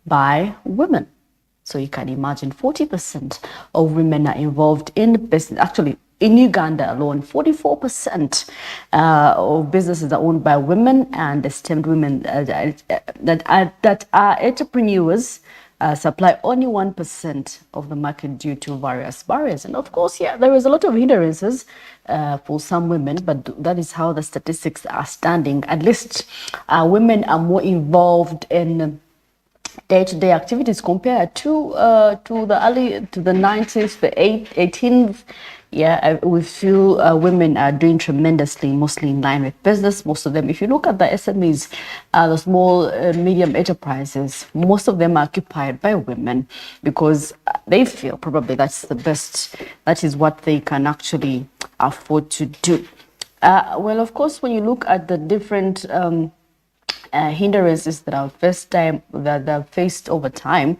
by women. So you can imagine 40% of women are involved in business. Actually, in Uganda alone, 44% of businesses are owned by women, and STEM women that are entrepreneurs supply only 1% of the market due to various barriers. And of course, yeah, there is a lot of hindrances for some women, but that is how the statistics are standing. At least women are more involved in day-to-day activities compared to the 90s, the 18th. Yeah, we feel women are doing tremendously, mostly in line with business. Most of them, if you look at the SMEs, the small medium enterprises, most of them are occupied by women because they feel probably that's the best, that is what they can actually afford to do. Well, of course, when you look at the different hindrances that are faced over time,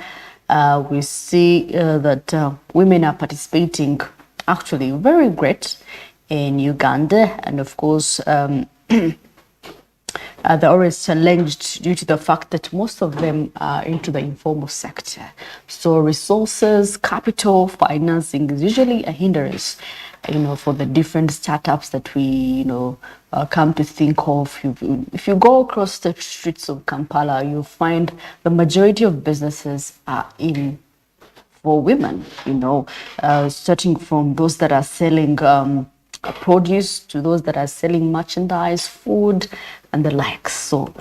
we see that women are participating actually very great in Uganda, and of course they're always challenged due to the fact that most of them are into the informal sector. So resources, capital, financing is usually a hindrance, for the different startups that we, come to think of. If you go across the streets of Kampala, you'll find the majority of businesses are in for women, starting from those that are selling produce to those that are selling merchandise, food, and the likes. So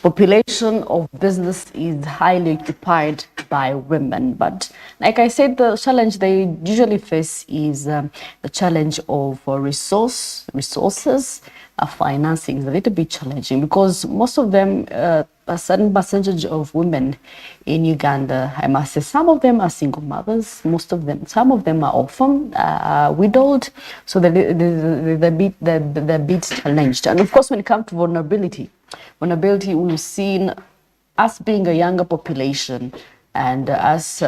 population of business is highly occupied by women. But like I said, the challenge they usually face is the challenge of resources. Financing is a little bit challenging because most of them, a certain percentage of women in Uganda, I must say, some of them are single mothers, some of them are orphan, widowed, so they're a bit challenged. And of course, when it comes to vulnerability, we've seen us being a younger population and us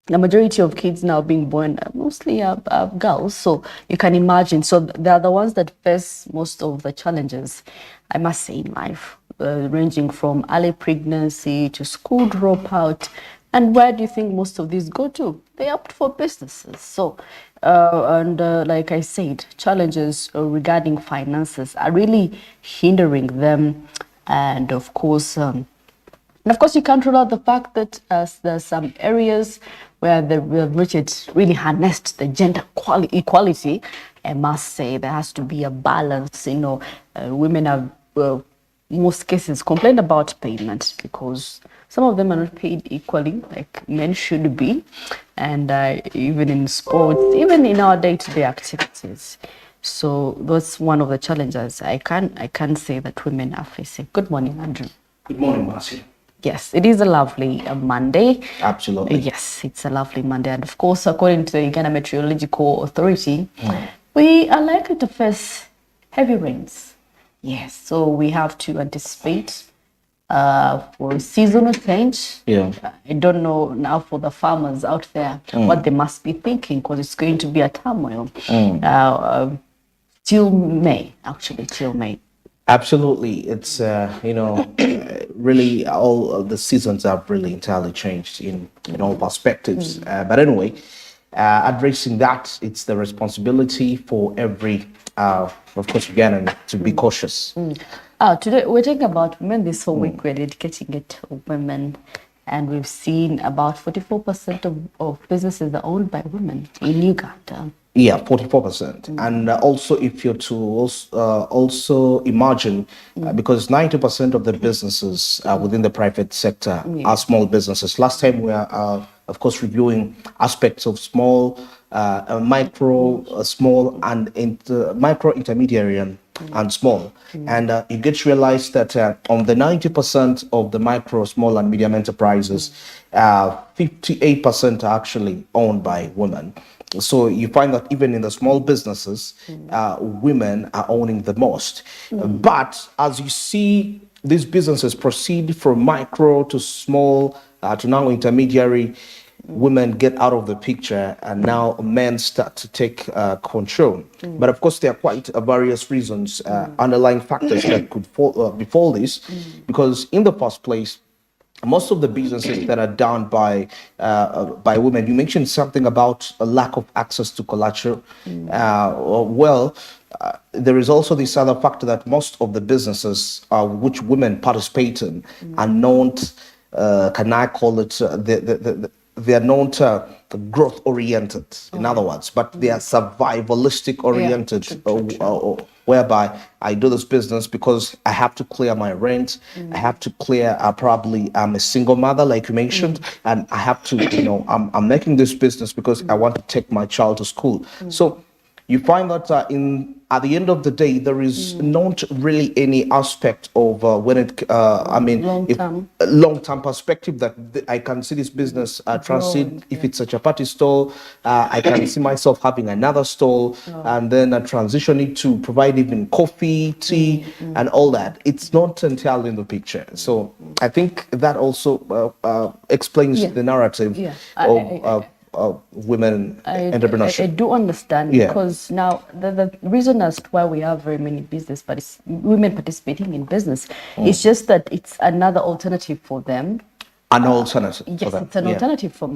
the majority of kids now being born mostly are girls, so you can imagine. So they're the ones that face most of the challenges, I must say, in life, ranging from early pregnancy to school dropout. And where do you think most of these go to? They opt for businesses. So, like I said, challenges regarding finances are really hindering them. And of course, you can't rule out the fact that there's some areas where the Richard really harnessed the gender equality. I must say there has to be a balance. Women have, most cases, complain about payment because some of them are not paid equally like men should be, and even in sports, even in our day-to-day activities. So that's one of the challenges I can say that women are facing. Good morning, Andrew. Good morning, Marcia. Yes, it is a lovely Monday. Absolutely. Yes, it's a lovely Monday. And of course, according to the Uganda Meteorological Authority, we are likely to face heavy rains. Yes, so we have to anticipate for seasonal change. Yeah. I don't know now for the farmers out there what they must be thinking, because it's going to be a turmoil till May, till May. Absolutely. It's, really all of the seasons have really entirely changed in all perspectives. But anyway, addressing that, it's the responsibility for every, of course, Ugandan to be cautious. Today we're talking about women. This whole week we're dedicating it to women. And we've seen about 44% of businesses are owned by women in Uganda. Yeah, 44%. And also, if you're to also imagine, because 90% of the businesses within the private sector are small businesses. Last time we are, of course, reviewing aspects of small, micro, small, and micro, intermediary, and small. And you get to realize that on the 90% of the micro, small, and medium enterprises, 58% are actually owned by women. So you find that even in the small businesses, women are owning the most. But as you see these businesses proceed from micro to small to now intermediary, women get out of the picture and now men start to take control. But of course, there are quite various reasons, underlying factors that could befall this, because in the first place, most of the businesses that are done by women. You mentioned something about a lack of access to collateral. There is also this other factor that most of the businesses which women participate in are not, can I call it, they are not growth oriented, in other words, but they are survivalistic oriented, whereby I do this business because I have to clear my rent, I have to clear, probably I'm a single mother, like you mentioned, and I have to, I'm making this business because I want to take my child to school. So you find that at the end of the day, there is not really any aspect of long-term perspective that I can see this business transit. If it's a chapati store, I can see myself having another store, and then transitioning to provide even coffee, tea, and all that. It's not entirely in the picture. So I think that also explains the narrative of women entrepreneurship. I do understand, because now the reason as to why we have very many women participating in business is just that it's another alternative for them. An alternative. Yes, it's an alternative for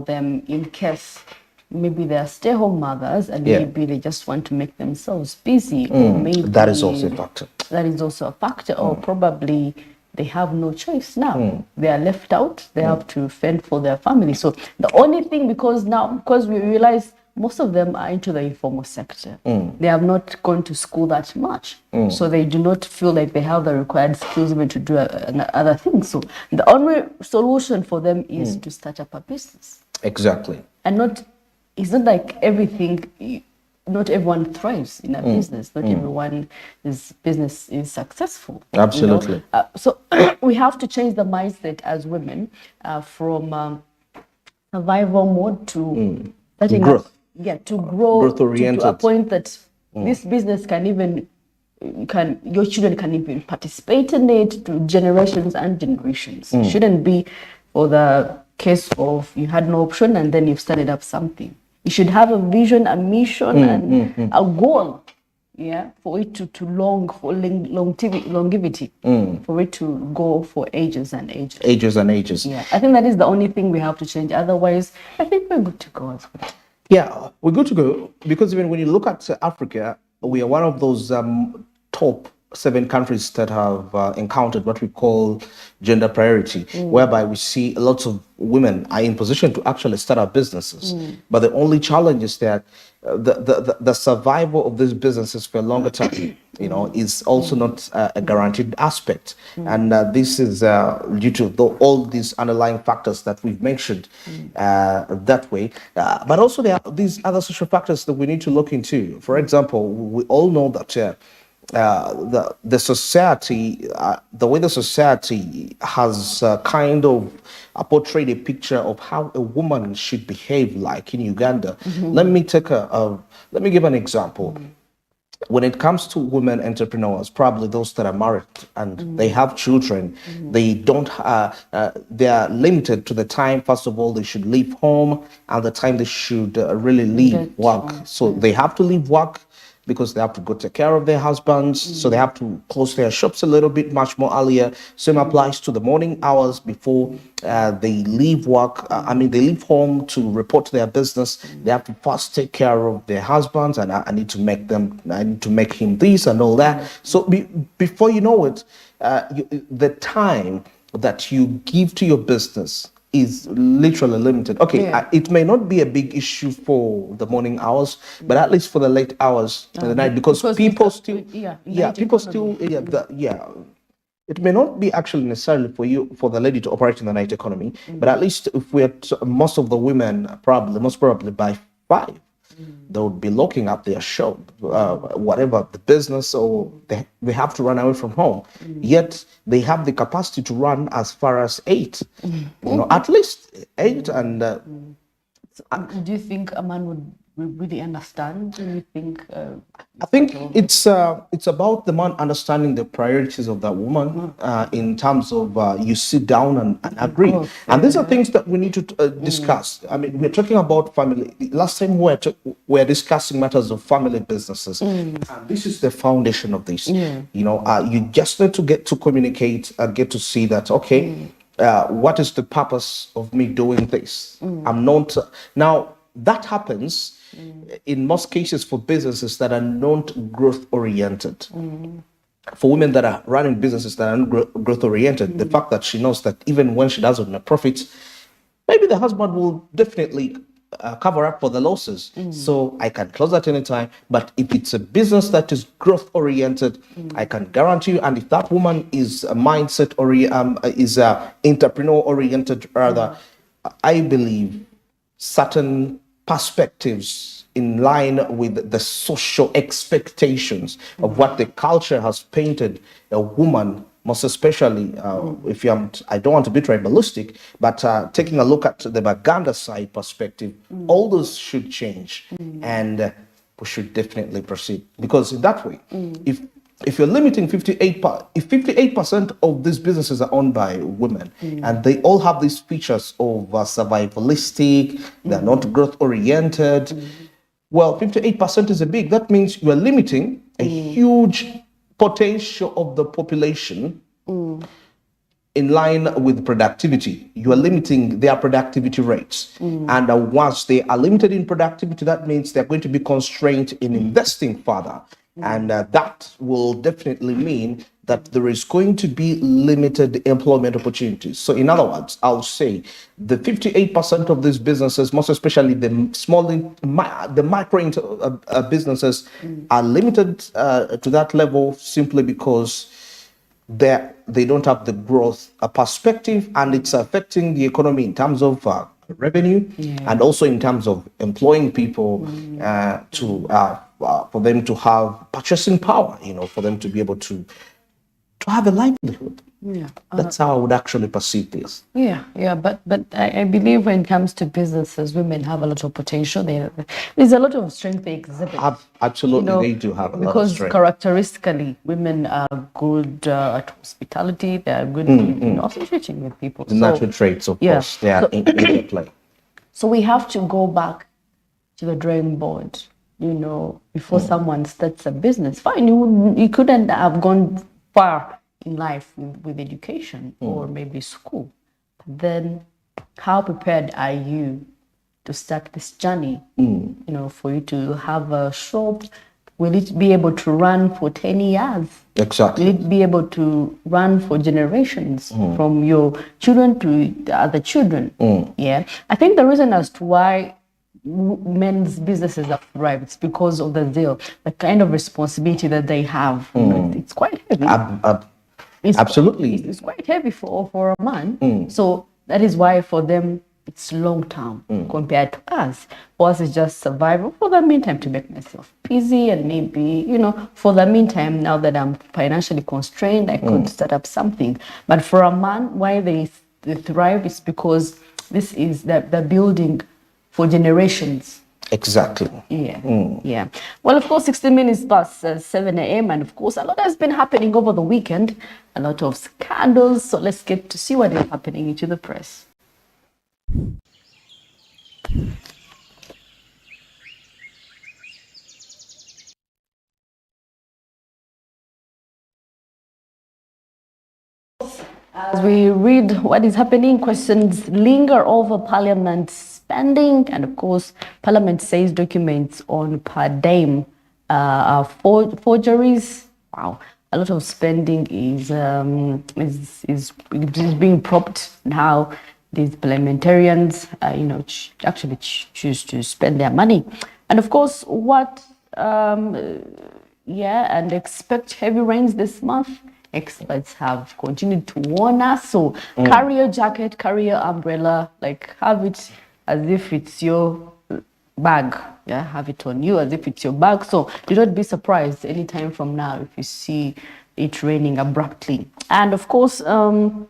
them in case maybe they are stay-home mothers and maybe they just want to make themselves busy, or maybe that is also a factor. That is also a factor, or probably they have no choice now. They are left out. They have to fend for their family. So the only thing, because we realize most of them are into the informal sector. They have not gone to school that much. So they do not feel like they have the required skills even to do other things. So the only solution for them is to start up a business. Exactly. And it's not like not everyone thrives in a business. Not everyone's business is successful. Absolutely. So we have to change the mindset as women from survival mode to growth. To grow oriented. to a point that this business your children can even participate in it to generations and generations. It shouldn't be for the case of you had no option and then you've started up something. You should have a vision, a mission, and a goal, for it to longevity, for it to go for ages and ages. Ages and ages. Yeah, I think that is the only thing we have to change. Otherwise, I think we're good to go as well. Yeah, we're good to go, because even when you look at Africa, we are one of those top 7 countries that have encountered what we call gender priority, whereby we see lots of women are in position to actually start up businesses. But the only challenge is that the survival of these businesses for a longer time, is also not a guaranteed aspect. And this is due to all these underlying factors that we've mentioned that way. But also there are these other social factors that we need to look into. For example, we all know that the society, the way the society has kind of portrayed a picture of how a woman should behave like in Uganda. Let me give an example. When it comes to women entrepreneurs, probably those that are married and they have children, they don't, they are limited to the time, first of all, they should leave home and the time they should really leave work. So they have to leave work because they have to go take care of their husbands. So they have to close their shops a little bit much more earlier. Same applies to the morning hours before they leave work. They leave home to report to their business. They have to first take care of their husbands, and I need to make him this and all that. So before you know it, the time that you give to your business is literally limited. Okay, it may not be a big issue for the morning hours, but at least for the late hours in the night, because people still, it may not be actually necessarily for the lady to operate in the night economy, but at least if most of the women most probably by 5, they would be looking at their shop, whatever the business, or they have to run away from home. Yet they have the capacity to run as far as 8, at least 8. And do you think a man would really understand? Do you think? I think it's about the man understanding the priorities of that woman in terms of you sit down and agree. And these are things that we need to discuss. We're talking about family. Last time we were discussing matters of family businesses. And this is the foundation of this. You just need to get to communicate and get to see that, okay, what is the purpose of me doing this? I'm not now. That happens in most cases for businesses that are not growth oriented. For women that are running businesses that are not growth oriented, the fact that she knows that even when she doesn't make profits, maybe the husband will definitely cover up for the losses. So I can close at any time. But if it's a business that is growth oriented, I can guarantee you. And if that woman is a mindset or is a entrepreneur oriented, rather, I believe certain perspectives in line with the social expectations of what the culture has painted a woman, most especially if I don't want to be tribalistic, but taking a look at the Baganda side perspective, all those should change, and we should definitely proceed, because in that way, if you're limiting 58% of these businesses are owned by women, and they all have these features of survivalistic, they're not growth oriented. Well, 58% is that means you are limiting a huge potential of the population in line with productivity. You are limiting their productivity rates. And once they are limited in productivity, that means they're going to be constrained in investing further. And that will definitely mean that there is going to be limited employment opportunities. So in other words, I'll say the 58% of these businesses, most especially the micro businesses, are limited to that level simply because they don't have the growth perspective, and it's affecting the economy in terms of revenue, and also in terms of employing people for them to have purchasing power, for them to be able to have a livelihood. That's how I would actually perceive this. But I believe when it comes to businesses, women have a lot of potential. There's a lot of strength they exhibit. Absolutely, they do have a lot of strength. Because characteristically, women are good at hospitality. They are good in associating with people. The natural traits, of course, they are in play. So we have to go back to the drawing board, before someone starts a business. Fine, you couldn't have gone far in life with education or maybe school. But then how prepared are you to start this journey? For you to have a shop, will it be able to run for 10 years? Exactly. Will it be able to run for generations from your children to the other children? I think the reason as to why men's businesses have thrived, it's because of the zeal, the kind of responsibility that they have. It's quite heavy. Absolutely. It's quite heavy for a man. So that is why for them it's long term compared to us. For us, it's just survival for the meantime, to make myself busy, and maybe, for the meantime, now that I'm financially constrained, I could start up something. But for a man, why they thrive is because this is the building for generations. Exactly. Well, of course, 16 minutes past 7 a.m. And of course, a lot has been happening over the weekend. A lot of scandals. So let's get to see what is happening into the press. As we read what is happening, questions linger over Parliament spending, and of course, Parliament says documents on per diem are forgeries. Wow, a lot of spending is being propped now. These parliamentarians, actually choose to spend their money, and of course, and expect heavy rains this month. Experts have continued to warn us. So carry your jacket, carry your umbrella, have it as if it's your bag. Have it on you as if it's your bag. So do not be surprised anytime from now if you see it raining abruptly. And of course, see what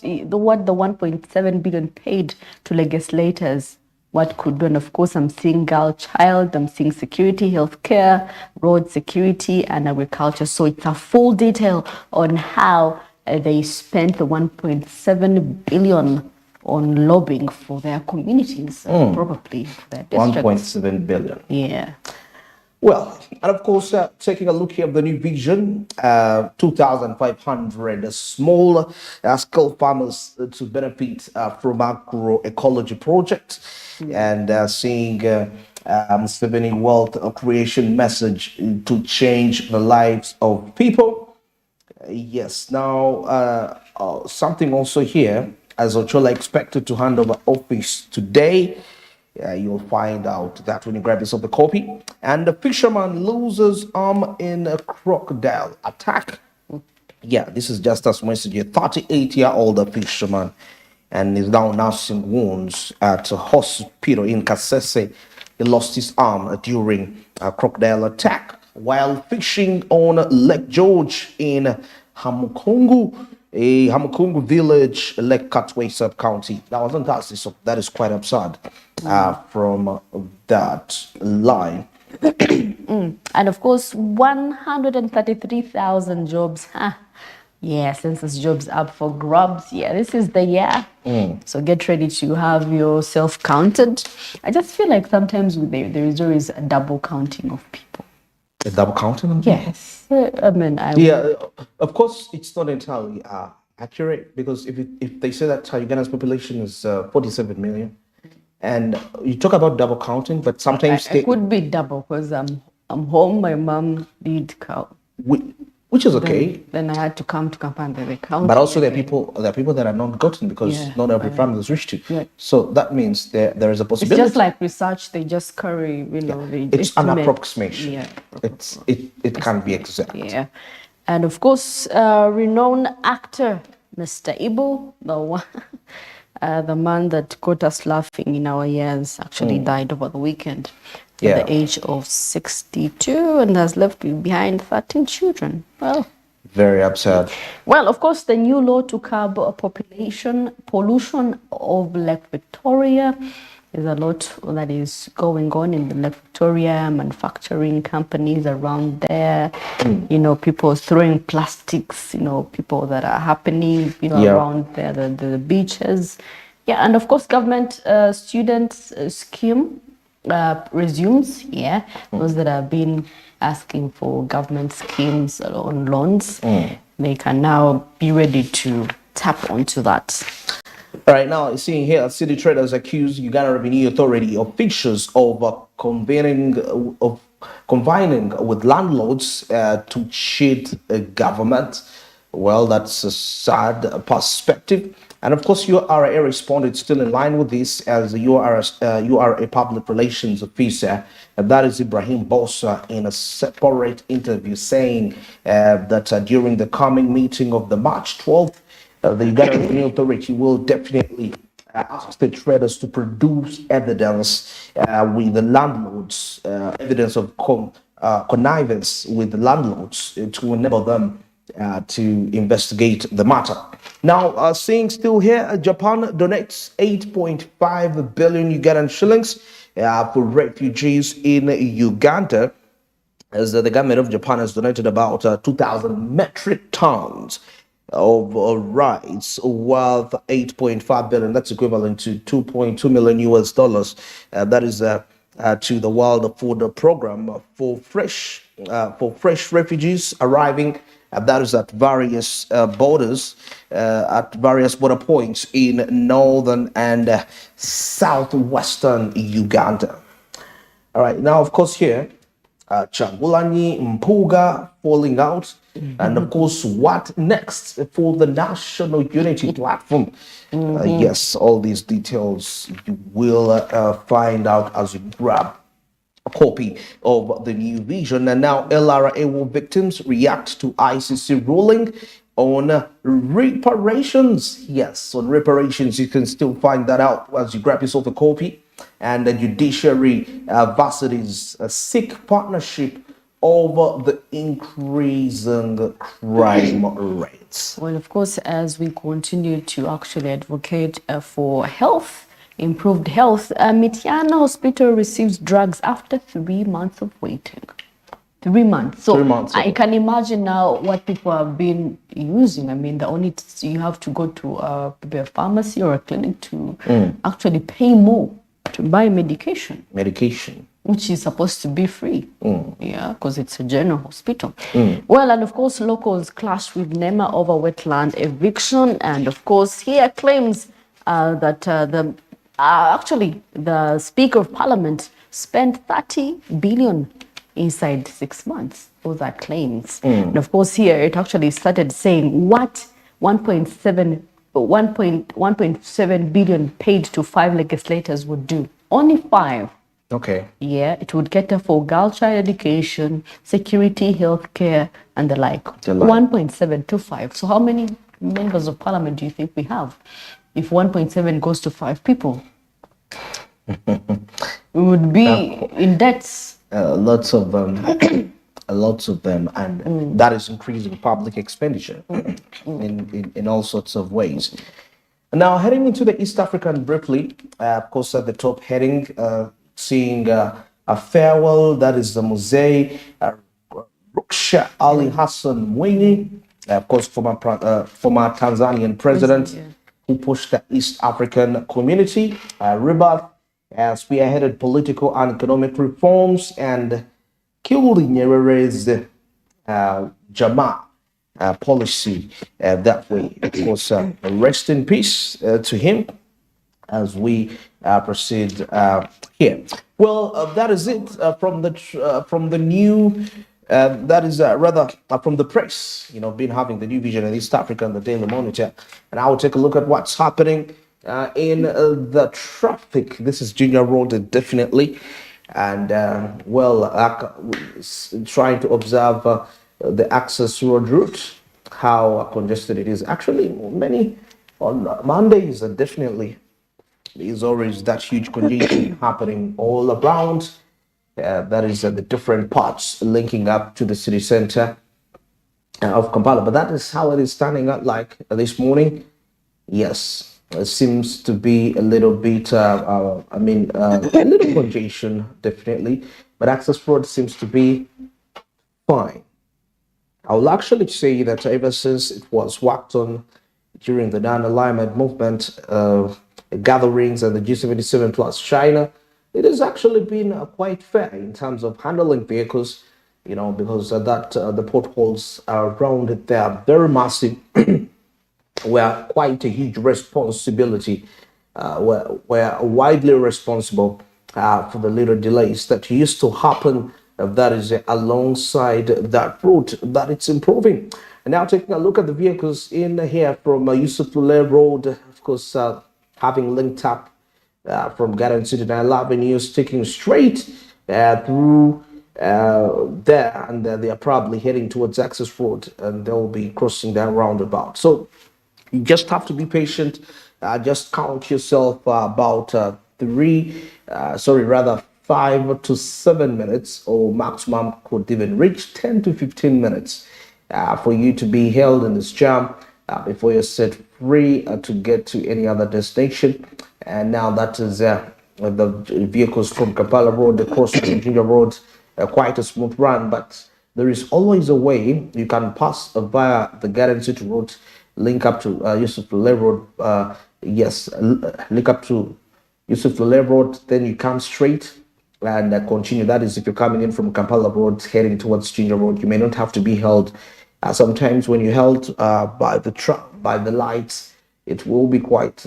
the 1.7 billion paid to legislators. What could do, and of course, I'm seeing girl child, I'm seeing security, healthcare, road security, and agriculture. So it's a full detail on how they spent the 1.7 billion on lobbying for their communities, probably for their districts. 1.7 billion. Well, and of course, taking a look here at the new vision, 2,500 small scale farmers to benefit from agroecology project, and seeing Museveni wealth creation message to change the lives of people. Yes. Now, something also here, as Ochola expected to hand over office today. You'll find out that when you grab yourself a copy. And the fisherman loses arm in a crocodile attack. Yeah, this is just as message. A 38-year-old fisherman and is now nursing wounds at a hospital in Kasese. He lost his arm during a crocodile attack while fishing on Lake George in Hamukungu village, Lake Katwe sub-county. That was on Thursday, so that is quite absurd from that line. And of course, 133,000 jobs. Yeah, census jobs up for grabs. Yeah, this is the year. So get ready to have yourself counted. I just feel like sometimes there is always a double counting of people. A double counting? Yes. I mean, of course, it's not entirely accurate, because if they say that Uganda's population is 47 million, and you talk about double counting, but sometimes it could be double because I'm home. My mom did count, which is okay. Then I had to come to Kampala. They count. But also there are people that are not gotten, because not every family is reached to. Yeah. So that means there is a possibility. It's just like research. They just carry, it's an approximation. Yeah. It can't be exact. Yeah. And of course, renowned actor Mr. Ibu, the man that got us laughing in our years, actually died over the weekend at the age of 62 and has left behind 13 children. Well, very absurd. Well, of course, the new law to curb pollution of Lake Victoria. There's a lot that is going on in the Lake Victoria, manufacturing companies around there, people throwing plastics, people that are happening, around there, the beaches. Yeah, and of course, government students scheme resumes, those that have been asking for government schemes on loans, they can now be ready to tap onto that. All right, now seeing here, city traders accuse Uganda Revenue Authority officials of convening with landlords to cheat a government. Well, that's a sad perspective. And of course, URA responded still in line with this, as you are a public relations officer, and that is Ibrahim Bossa, in a separate interview, saying that during the coming meeting of the March 12th, the Uganda Revenue Authority will definitely ask the traders to produce evidence with the landlords, evidence of connivance with the landlords to enable them to investigate the matter. Now, seeing still here, Japan donates 8.5 billion Ugandan shillings for refugees in Uganda, as the government of Japan has donated about 2,000 metric tons of rice worth 8.5 billion. That's equivalent to 2.2 million US dollars. That is to the World Food Program for fresh refugees arriving. That is at various borders, at various border points in northern and southwestern Uganda. All right, now of course here, Changulanyi Mpuga falling out, and of course, what next for the National Unity Platform? Yes, all these details you will find out as you grab a copy of the new vision. And now LRA victims react to ICC ruling on reparations. Yes, on reparations, you can still find that out as you grab yourself a copy. And the judiciary varsities seek partnership over the increasing crime rates. Well, of course, as we continue to actually advocate for health, improved health, Mitiana Hospital receives drugs after 3 months of waiting. 3 months. So 3 months. I can imagine now what people have been using. I mean, you have to go to a pharmacy or a clinic to actually pay more to buy medication. which is supposed to be free, yeah, because it's a general hospital. Well, and of course, locals clashed with NEMA over wetland eviction, and of course, here claims that actually the Speaker of Parliament spent 30 billion inside 6 months. Those are claims. And of course, here it actually started saying what 1.7 billion paid to 5 legislators would do. Only 5. Okay. Yeah, it would cater for girl child education, security, healthcare, and the like. 1.725. So how many members of parliament do you think we have? If 1.7 goes to 5 people, we would be in debts. Lots of lots of them, and that is increasing public expenditure in all sorts of ways. Now, heading into the East African briefly, of course, at the top heading, seeing a farewell, that is the Mzee Ruksha Ali Hassan Mwinyi, of course, former Tanzanian president, who pushed the East African community rebirth, spearheaded political and economic reforms, and killed Nyerere's Jama policy that way. Of course, rest in peace to him as we proceed here. Well, that is it from the new. That is rather from the press. You know, been having the New Vision in East Africa and the Daily Monitor, and I will take a look at what's happening in the traffic. This is Junior Road, definitely, and trying to observe the access road route, how congested it is. Actually, many on Mondays, definitely. There's always that huge congestion happening all around. That is the different parts linking up to the city center of Kampala. But that is how it is standing out like this morning. Yes, it seems to be a little bit, a little congestion, definitely. But access road seems to be fine. I will actually say that ever since it was worked on during the non-alignment movement, gatherings and the G77 plus China, it has actually been quite fair in terms of handling vehicles, you know, because the potholes around it, they are very massive. Were quite a huge responsibility. We're widely responsible for the little delays that used to happen. That is alongside that route that it's improving. And now taking a look at the vehicles in here from Yusuf Lule Road, of course, having linked up from Garden City to Nile Avenue, sticking straight through there, and they are probably heading towards Access Road, and they'll be crossing that roundabout. So you just have to be patient. Just count yourself about 5 to 7 minutes, or maximum could even reach 10 to 15 minutes for you to be held in this jam before you're set free to get to any other destination. And now that is the vehicles from Kampala Road across Virginia Road, quite a smooth run, but there is always a way you can pass via the Garden City Road, link up to Yusuf Lule Road. Link up to Yusuf Lule Road, then you come straight and continue. That is if you're coming in from Kampala Road heading towards Jinja Road. You may not have to be held. Sometimes when you're held by the lights, it will be quite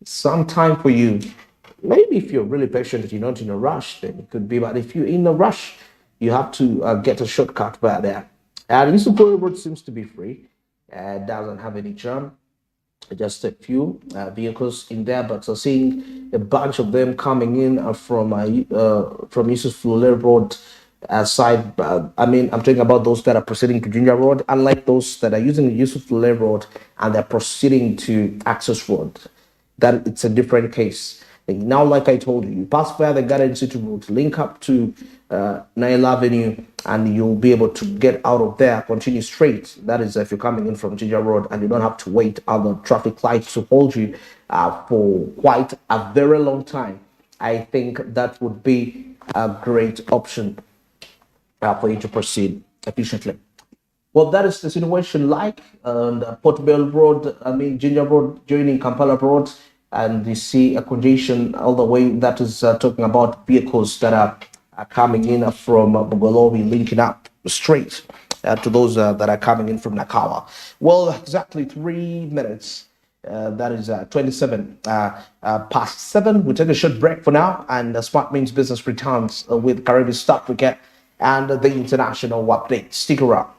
some time for you. Maybe if you're really patient, you're not in a rush, then it could be. But if you're in a rush, you have to get a shortcut by there. And Yusuf Lule Road seems to be free. Doesn't have any jam. Just a few vehicles in there, but seeing a bunch of them coming in from Yusuf Lule Road side. I'm talking about those that are proceeding to Jinja Road, unlike those that are using Yusuf Lule Road and they're proceeding to Access Road. That it's a different case. And now, like I told you, you pass via the Garden City Road, link up to Nile Avenue, and you'll be able to get out of there, continue straight. That is if you're coming in from Jinja Road and you don't have to wait other traffic lights to hold you for quite a very long time. I think that would be a great option for you to proceed efficiently. Well, that is the situation like on Port Bell Road, Jinja Road joining Kampala Road, and you see a congestion all the way. That is talking about vehicles that are coming in from Bogolobi, linking up straight to those that are coming in from Nakawa. Well, exactly 3 minutes. That is 27 past 7. We'll take a short break for now, and Smart Means Business returns with Caribbean Stock Market and the international update. Stick around.